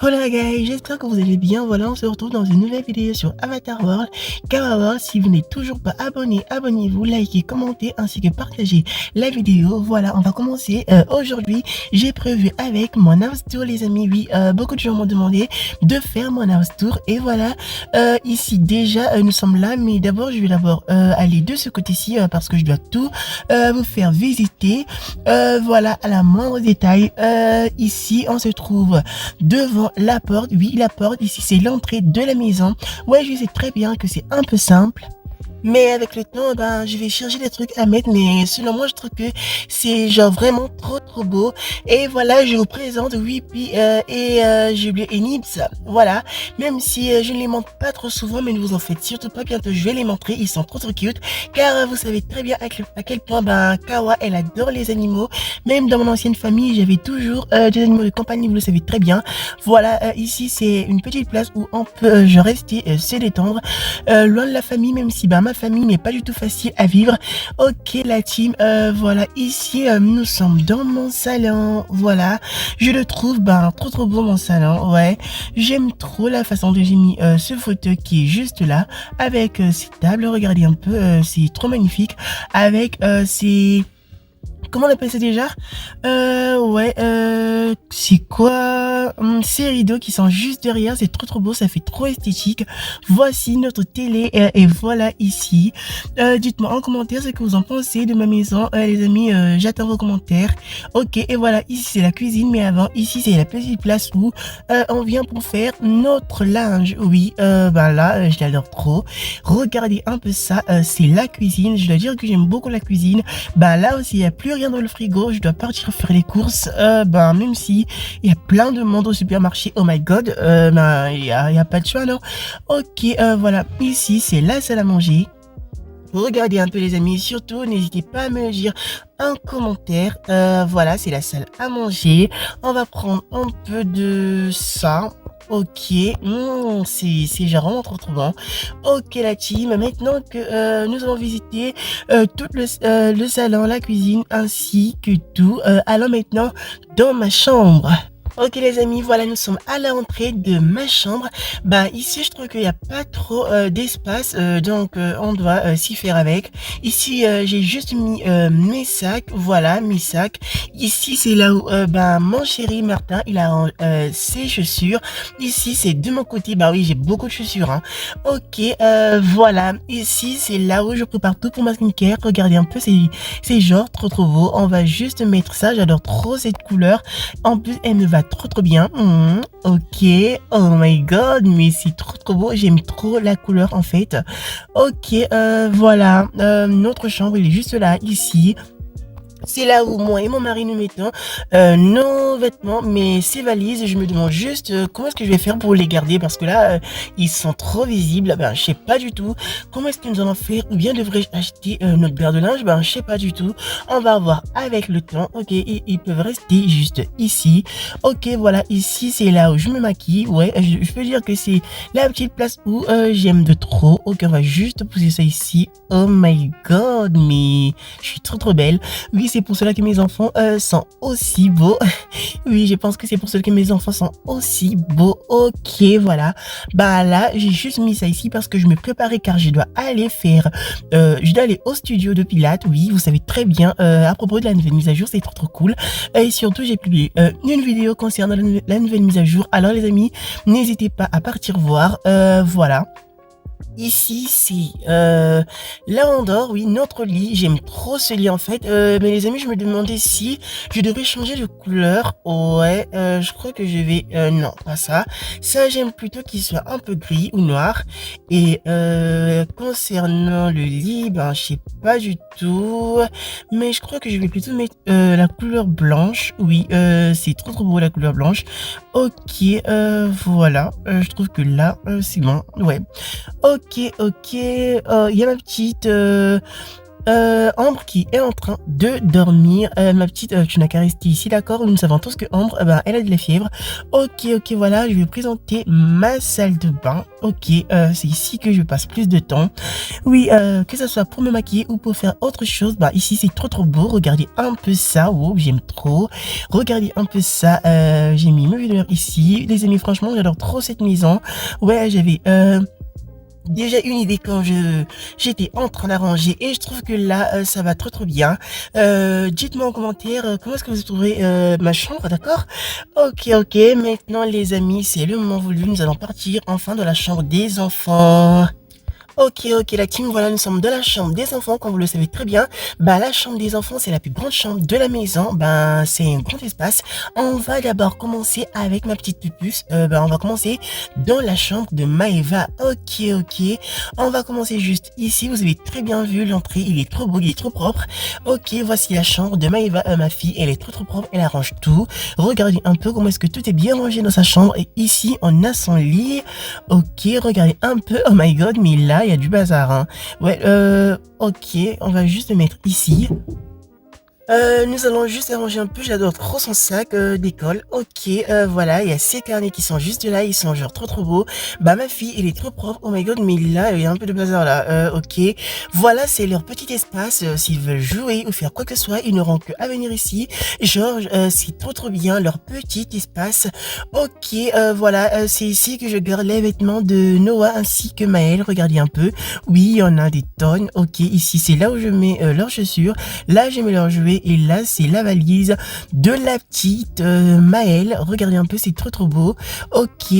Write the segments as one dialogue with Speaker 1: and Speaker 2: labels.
Speaker 1: Hola guys, j'espère que vous allez bien. Voilà, on se retrouve dans une nouvelle vidéo sur Avatar World. Kawa World, si vous n'êtes toujours pas abonné, abonnez-vous, likez, commentez ainsi que partagez la vidéo. Voilà, on va commencer. Aujourd'hui, j'ai prévu avec mon house tour les amis. Oui, beaucoup de gens m'ont demandé de faire mon house tour. Et voilà, ici déjà, nous sommes là. Mais d'abord, je vais d'abord aller de ce côté-ci parce que je dois tout vous faire visiter. Voilà, à la moindre détail. Ici, on se trouve devant la porte. Oui, la porte, ici, c'est l'entrée de la maison. Ouais, je sais très bien que c'est un peu simple. Mais avec le temps, ben, je vais chercher des trucs à mettre, mais selon moi, je trouve que c'est genre vraiment trop beau. Et voilà, je vous présente Whippy j'ai oublié Enips. Voilà, même si je ne les montre pas trop souvent, mais ne vous en faites surtout pas, bientôt je vais les montrer, ils sont trop cute. Car vous savez très bien à quel point ben, Kawa, elle adore les animaux. Même dans mon ancienne famille, j'avais toujours des animaux de compagnie, vous le savez très bien. Voilà, ici, c'est une petite place où on peut je rester, se détendre. Loin de la famille, même si ben, ma famille n'est pas du tout facile à vivre. Ok la team, voilà, ici nous sommes dans mon salon. Voilà, je le trouve ben trop beau mon salon. Ouais, j'aime trop la façon dont j'ai mis ce fauteuil qui est juste là avec ces tables. Regardez un peu, c'est trop magnifique avec ces comment on appelle ça déjà? Ouais, c'est quoi? Ces rideaux qui sont juste derrière, c'est trop beau, ça fait trop esthétique. Voici notre télé et voilà ici. Dites-moi en commentaire ce que vous en pensez de ma maison, les amis. J'attends vos commentaires. Ok, et voilà, ici c'est la cuisine, mais avant, ici c'est la petite place où on vient pour faire notre linge. Oui, ben là, je l'adore trop. Regardez un peu ça, c'est la cuisine. Je dois dire que j'aime beaucoup la cuisine. Bah là aussi, il n'y a plus rien dans le frigo. Je dois partir faire les courses. Ben même si il y a plein de monde au supermarché. Oh my god. Ben il y a pas de choix non. Ok, voilà. Ici, c'est la salle à manger. Regardez un peu les amis, surtout n'hésitez pas à me dire un commentaire. Voilà, c'est la salle à manger. On va prendre un peu de ça. Ok, c'est genre vraiment trop bon. Ok la team, maintenant que nous avons visité tout le salon, la cuisine ainsi que tout, allons maintenant dans ma chambre. Ok les amis, voilà, nous sommes à l'entrée de ma chambre. Bah ici je trouve qu'il n'y a pas trop d'espace, donc on doit s'y faire avec. Ici j'ai juste mis mes sacs, voilà mes sacs. Ici c'est là où bah, mon chéri Martin il a ses chaussures. Ici c'est de mon côté, bah oui j'ai beaucoup de chaussures. Hein. Ok, voilà. Ici c'est là où je prépare tout pour ma skincare. Regardez un peu, c'est genre trop beau. On va juste mettre ça, j'adore trop cette couleur. En plus elle me va trop bien. Ok, oh my god, mais c'est trop beau, j'aime trop la couleur en fait. Ok, voilà, notre chambre il est juste là, ici. C'est là où moi et mon mari nous mettons nos vêtements, mais ces valises, je me demande juste comment est-ce que je vais faire pour les garder parce que là, ils sont trop visibles. Ben, je sais pas du tout comment est-ce que nous allons faire ou bien devrais-je acheter notre paire de linge. Ben, je sais pas du tout. On va voir avec le temps. Ok, ils peuvent rester juste ici. Ok, voilà, ici c'est là où je me maquille. Ouais, je peux dire que c'est la petite place où j'aime de trop. Ok, on va juste pousser ça ici. Oh my god, mais je suis trop belle. Oui, c'est pour cela que mes enfants sont aussi beaux. Oui, je pense que c'est pour cela que mes enfants sont aussi beaux. Ok, voilà. Bah là, j'ai juste mis ça ici parce que je me préparais car je dois aller faire... je dois aller au studio de Pilates. Oui, vous savez très bien. À propos de la nouvelle mise à jour, c'est trop cool. Et surtout, j'ai publié une vidéo concernant la nouvelle mise à jour. Alors les amis, n'hésitez pas à partir voir. Voilà. Ici, c'est là on dort, oui, notre lit. J'aime trop ce lit en fait. Mais les amis, je me demandais si je devrais changer de couleur. Ouais, je crois que je vais... non, pas ça. Ça, j'aime plutôt qu'il soit un peu gris ou noir. Et concernant le lit, ben, je sais pas du tout. Mais je crois que je vais plutôt mettre la couleur blanche. Oui, c'est trop beau la couleur blanche. Ok, voilà. Je trouve que là, c'est bon. Ouais. Ok, il y a ma petite Ambre qui est en train de dormir. Ma petite, tu n'as qu'à rester ici, d'accord? Nous savons tous que Ambre, elle a de la fièvre. Ok, ok, voilà, je vais présenter ma salle de bain. Ok, c'est ici que je passe plus de temps. Oui, que ce soit pour me maquiller ou pour faire autre chose, bah ici c'est trop beau. Regardez un peu ça, oh, j'aime trop. Regardez un peu ça, j'ai mis mes lumière ici. Les amis, franchement, j'adore trop cette maison. Ouais, j'avais déjà une idée quand j'étais en train d'arranger et je trouve que là ça va trop bien. Dites-moi en commentaire comment est-ce que vous trouvez ma chambre, d'accord? Ok, ok, maintenant les amis, c'est le moment voulu, nous allons partir enfin de la chambre des enfants. Ok, ok, la team, voilà, nous sommes dans la chambre des enfants, comme vous le savez très bien. Bah, la chambre des enfants, c'est la plus grande chambre de la maison. Ben, c'est un grand espace. On va d'abord commencer avec ma petite pupuce. On va commencer dans la chambre de Maëva. Ok, ok. On va commencer juste ici. Vous avez très bien vu l'entrée. Il est trop beau, il est trop propre. Ok, voici la chambre de Maëva, ma fille. Elle est trop propre. Elle arrange tout. Regardez un peu comment est-ce que tout est bien rangé dans sa chambre. Et ici, on a son lit. Ok, regardez un peu. Oh my god, mais là, il y a du bazar, hein. Ouais, ok, on va juste le mettre ici. Nous allons juste arranger un peu, j'adore trop son sac d'école. Ok, voilà, il y a ces carnets qui sont juste là, ils sont genre trop beaux. Bah ma fille, elle est trop propre, oh my god, mais là, il y a un peu de bazar là. Ok, voilà, c'est leur petit espace. S'ils veulent jouer ou faire quoi que ce soit, ils n'auront qu'à venir ici. Genre, c'est trop bien, leur petit espace. Ok, voilà, c'est ici que je garde les vêtements de Noah ainsi que Maël. Regardez un peu. Oui, il y en a des tonnes. Ok, ici, c'est là où je mets leurs chaussures. Là, je mets leurs jouets. Et là, c'est la valise de la petite Maëlle. Regardez un peu, c'est trop beau. Ok,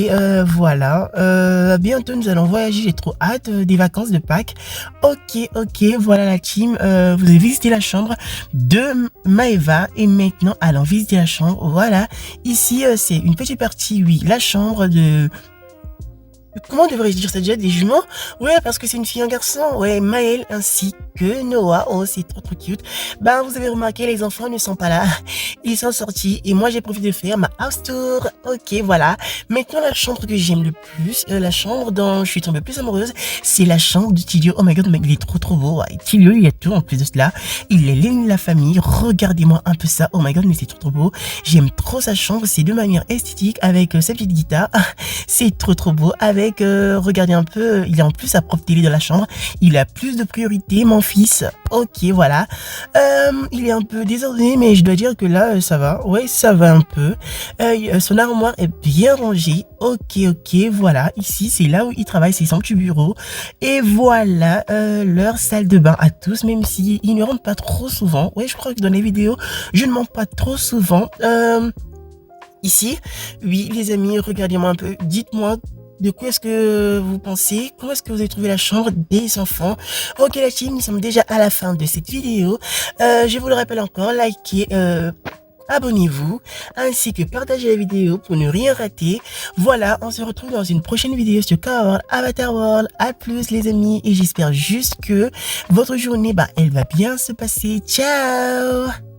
Speaker 1: voilà. Bientôt, nous allons voyager. J'ai trop hâte des vacances de Pâques. Ok, ok, voilà la team. Vous avez visité la chambre de Maëva. Et maintenant, allons visiter la chambre. Voilà. Ici, c'est une petite partie, oui, la chambre de... Comment devrais-je dire ça déjà? Des jumeaux? Ouais, parce que c'est une fille et un garçon. Ouais, Maël ainsi que Noah. Oh, c'est trop cute. Ben, vous avez remarqué, les enfants ne sont pas là. Ils sont sortis et moi, j'ai profité de faire ma house tour. Ok, voilà. Maintenant, la chambre que j'aime le plus, la chambre dont je suis tombée plus amoureuse, c'est la chambre de Tilio. Oh my god, mais il est trop beau. Ouais, Tilio, il y a tout en plus de cela. Il est l'aîné de la famille. Regardez-moi un peu ça. Oh my god, mais c'est trop beau. J'aime trop sa chambre. C'est de manière esthétique avec sa petite guitare. C'est trop beau. Avec regardez un peu, il a en plus sa propre télé dans la chambre. Il a plus de priorité, mon fils. Ok, voilà. Il est un peu désordonné, mais je dois dire que là, ça va. Ouais, ça va un peu. Son armoire est bien rangée. Ok, ok, voilà. Ici, c'est là où il travaille, c'est son petit bureau. Et voilà leur salle de bain à tous, même si ils ne rentrent pas trop souvent. Ouais, je crois que dans les vidéos, je ne montre pas trop souvent. Ici, oui, les amis, regardez-moi un peu. Dites-moi de quoi est-ce que vous pensez? Comment est-ce que vous avez trouvé la chambre des enfants? Ok la team, nous sommes déjà à la fin de cette vidéo. Je vous le rappelle encore, likez, abonnez-vous, ainsi que partagez la vidéo pour ne rien rater. Voilà, on se retrouve dans une prochaine vidéo sur Kawa World, Avatar World. À plus les amis, et j'espère juste que votre journée, elle va bien se passer. Ciao!